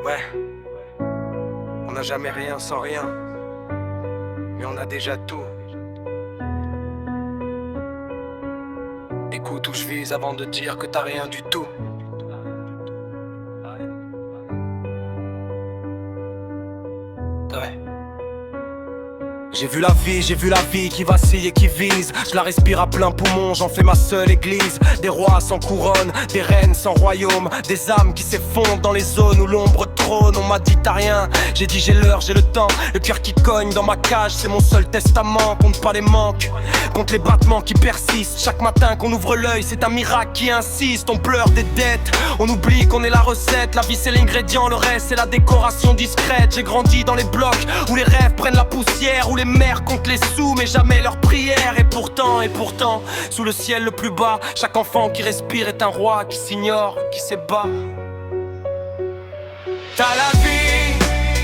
Ouais, on n'a jamais rien sans rien, mais on a déjà tout. Écoute où je vise avant de dire que t'as rien du tout. Ouais. J'ai vu la vie qui vacille et qui vise. Je la respire à plein poumon, j'en fais ma seule église. Des rois sans couronne, des reines sans royaume, des âmes qui s'effondrent dans les zones où l'ombre trône. On m'a dit t'as rien, j'ai dit j'ai l'heure, j'ai le temps. Le cœur qui cogne dans ma cage, c'est mon seul testament. Compte pas les manques, compte les battements qui persistent. Chaque matin qu'on ouvre l'œil, c'est un miracle qui insiste. On pleure des dettes, on oublie qu'on est la recette. La vie c'est l'ingrédient, le reste c'est la décoration discrète. J'ai grandi dans les blocs où les rêves prennent la poussière, où les mères comptent les sous mais jamais leurs prières. Et pourtant, sous le ciel le plus bas, chaque enfant qui respire est un roi qui s'ignore, qui s'ébat. T'as la vie,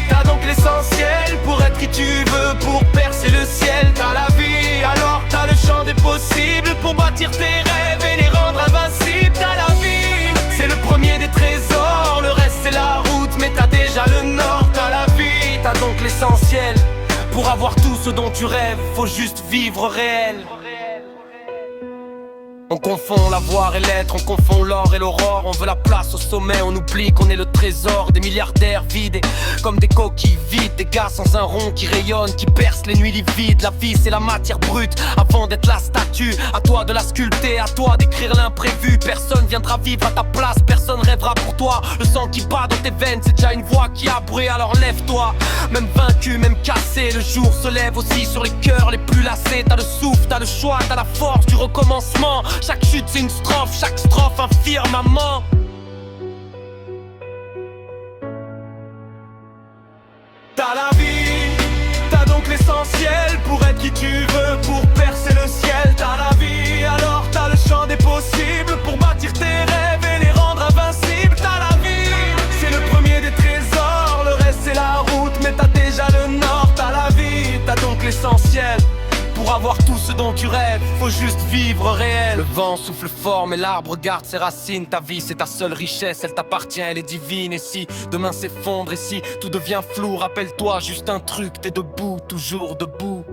t'as donc l'essentiel pour être qui tu veux, pour percer le ciel. T'as la vie, alors t'as le champ des possibles pour bâtir tes rêves et les rendre invincibles. T'as la vie, c'est le premier des trésors, le reste c'est la route mais t'as déjà le nord. T'as la vie, t'as donc l'essentiel pour avoir tout ce dont tu rêves, faut juste vivre réel. On confond l'avoir et l'être, on confond l'or et l'aurore. On veut la place au sommet, on oublie qu'on est le trésor des milliardaires vidés comme des coquilles vides, des gars sans un rond qui rayonnent, qui percent les nuits livides. La vie c'est la matière brute avant d'être la statue. À toi de la sculpter, à toi d'écrire l'imprévu. Personne viendra vivre à ta place, personne rêvera pour toi. Le sang qui bat dans tes veines, c'est déjà une voix qui a brûlé, alors lève-toi. Même vaincu, même cassé, le jour se lève aussi sur les cœurs les plus lassés. T'as le souffle, t'as le choix, t'as la force du recommencement. Chaque chute c'est une strophe, chaque strophe un firmament. T'as la vie, t'as donc l'essentiel pour être qui tu veux, pour percer le ciel. T'as la vie, alors t'as le champ des possibles pour bâtir tes rêves et les rendre invincibles. T'as la vie, c'est le premier des trésors, le reste c'est la route mais t'as déjà le nord. T'as la vie, t'as donc l'essentiel pour avoir tout ce dont tu rêves, faut juste vivre réel. Le vent souffle fort mais l'arbre garde ses racines. Ta vie c'est ta seule richesse, elle t'appartient, elle est divine. Et si demain s'effondre, et si tout devient flou, rappelle-toi juste un truc, t'es debout, toujours debout.